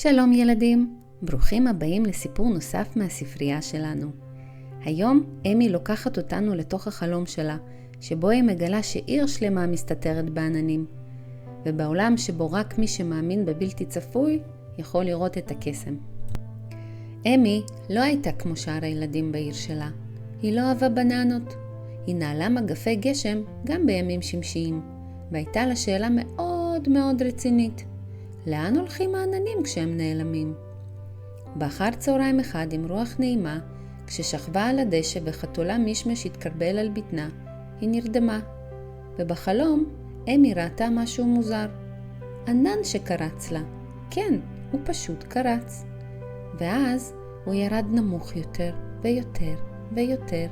שלום ילדים, ברוכים הבאים לסיפור נוסף מהספרייה שלנו. היום אמי לוקחת אותנו לתוך החלום שלה, שבו היא מגלה שעיר שלמה מסתתרת בעננים. ובעולם שבו רק מי שמאמין בבלתי צפוי יכול לראות את הקסם. אמי לא הייתה כמו שאר הילדים בעיר שלה. היא לא אהבה בננות. היא נעלה מגפי גשם גם בימים שמשיים, והייתה לה שאלה מאוד מאוד רצינית. לאן הולכים העננים כשהם נעלמים? באחר צהריים אחד עם רוח נעימה, כששכבה על הדשא וחתולה מישמש התקרבל על בטנה, היא נרדמה. ובחלום אמי ראתה משהו מוזר. ענן שקרץ לה. כן, הוא פשוט קרץ. ואז הוא ירד נמוך יותר ויותר ויותר,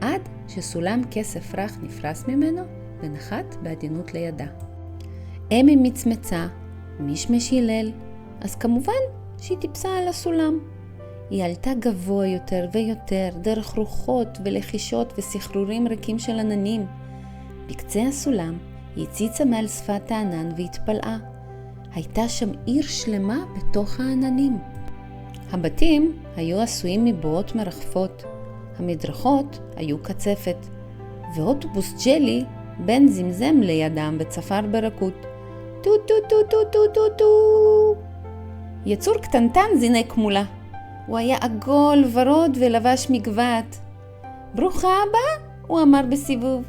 עד שסולם כסף רך נפרס ממנו ונחת בעדינות לידה. אמי מצמצה, מישמש הילל, אז כמובן שהיא טיפסה על הסולם. היא עלתה גבוה יותר ויותר, דרך רוחות ולחישות וסחרורים ריקים של עננים. בקצה הסולם היא הציצה מעל שפת הענן והתפלאה. הייתה שם עיר שלמה בתוך העננים. הבתים היו עשויים מבועות מרחפות, המדרכות היו קצפת, ואוטובוס ג'לי בן זמזם לידם וצפר ברכות. טו טו טו טו טו טו טו. יצור קטנטן זינק מולה. הוא היה עגול ורוד ולבש מגבעת. ברוכה הבאה, הוא אמר בסיבוב.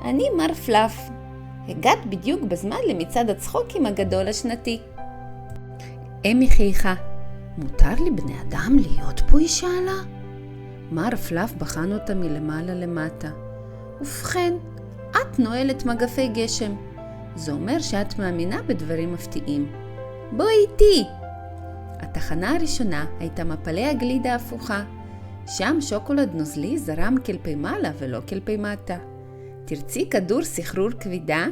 אני מר פלאף. הגעת בדיוק בזמן למצעד הצחוקים הגדול השנתי. אמי חייכה. מותר לבני אדם להיות פה? היא שאלה. מר פלאף בחן אותה מלמעלה למטה. ובכן, את נועלת מגפי גשם. זה אומר שאת מאמינה בדברים מפתיעים. בואי איתי! התחנה הראשונה הייתה מפלי הגלידה ההפוכה. שם שוקולד נוזלי זרם כלפי מעלה ולא כלפי מטה. תרצי כדור סחרור כבידה?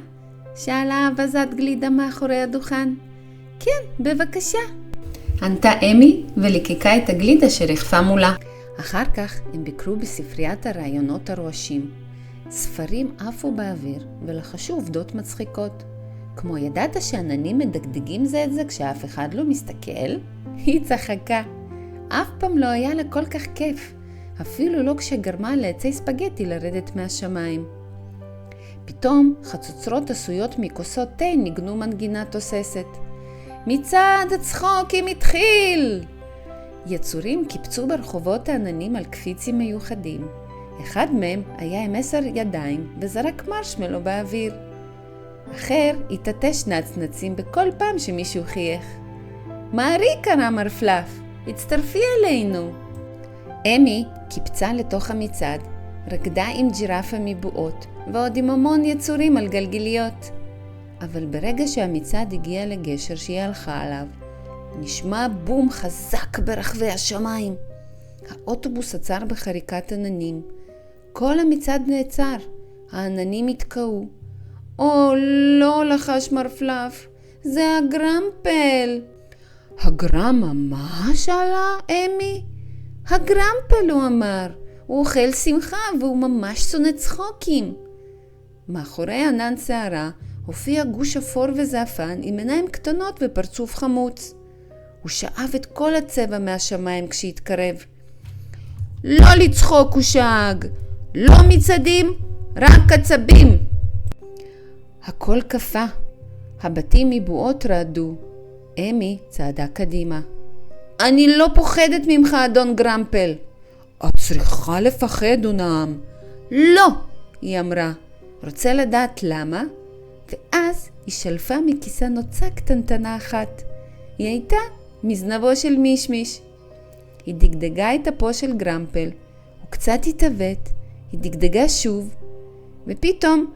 שאלה אבזת גלידה מאחורי הדוכן. כן, בבקשה. ענתה אמי וליקקה את הגלידה שרחפה מולה. אחר כך הם ביקרו בספריית הרעיונות הרועשים. ספרים עפו באוויר ולחשו עובדות מצחיקות. כמו ידעת שעננים מדגדגים זה את זה כשאף אחד לא מסתכל? היא צחקה. אף פעם לא היה לה כל כך כיף, אפילו לא כשגרמה לעצי ספגטי לרדת מהשמיים. פתאום חצוצרות עשויות מכוסות תה ניגנו מנגינה תוססת. מצעד הצחוקים התחיל! יצורים קיפצו ברחובות העננים על קפיצים מיוחדים. אחד מהם היה עם 10 ידיים וזרק מרשמלו באוויר. אחר התעטש נצנצים בכל פעם שמישהו חייך. מהרי, קרא מר פלאף, הצטרפי אלינו. אמי קיפצה לתוך המצעד, רקדה עם ג'ירפה מבועות ועוד עם המון יצורים על גלגיליות. אבל ברגע שהמצעד הגיע לגשר שהיא הלכה עליו, נשמע בום חזק ברחבי השמיים. האוטובוס עצר בחריקת עננים. כל המצעד נעצר, העננים התקעו. או לא, לחש מר פלאף, זה הגרמפל. הגרמה מה? שאלה אמי. הגרמפל, הוא אמר. הוא אוכל שמחה והוא ממש שונא צחוקים. מאחורי ענן שערה הופיע גוש אפור וזעפן עם עיניים קטנות ופרצוף חמוץ. הוא שאב את כל הצבע מהשמיים כשהתקרב. לא לצחוק, הוא שאג. לא מצעדים, רק עצבים. הכל קפה. הבתים מבועות רעדו. אמי צעדה קדימה. אני לא פוחדת ממך, אדון גרמפל. את צריכה לפחד, הוא נעם. לא, היא אמרה. רוצה לדעת למה? ואז היא שלפה מכיסה נוצה קטנטנה אחת. היא הייתה מזנבו של מישמיש. היא דגדגה את אפו של גרמפל. הוא קצת התעוות. היא דגדגה שוב. ופתאום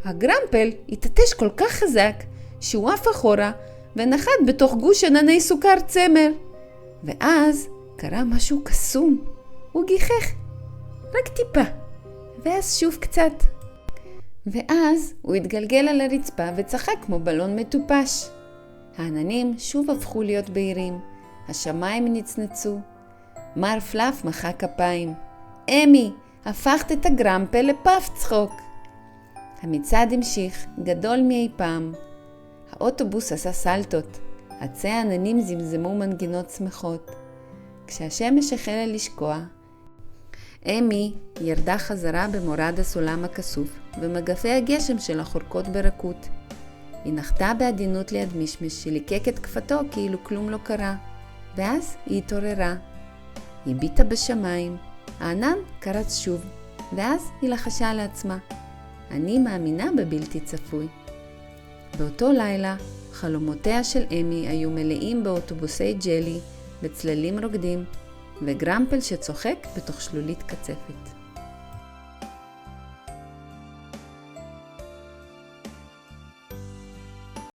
הגרמפל התעטש כל כך חזק שהוא עף אחורה ונחת בתוך גוש ענני סוכר צמר. ואז קרה משהו קסום. הוא גיחך. רק טיפה. ואז שוב קצת. ואז הוא התגלגל על הרצפה וצחק כמו בלון מטופש. העננים שוב הפכו להיות בהירים. השמיים נצנצו. מר פלאף מחא כפיים. אמי, הפכת את הגרמפל לפף צחוק. המצעד המשיך, גדול מאי פעם. האוטובוס עשה סלטות, עצי העננים זמזמו מנגינות שמחות. כשהשמש החלה לשקוע, אמי ירדה חזרה במורד הסולם הכסוף, ומגפי הגשם שלה חורקות ברכות. היא נחתה בעדינות ליד משמש שליקק את כפתו כאילו כלום לא קרה, ואז היא התעוררה. היא ביטה בשמיים, הענן קרץ שוב, ואז היא לחשה לעצמה, אני מאמינה בבלתי צפוי. באותו לילה, חלומותיה של אמי היו מלאים באוטובוסי ג'לי, בצללים רוקדים, וגרמפל שצוחק בתוך שלולית קצפת.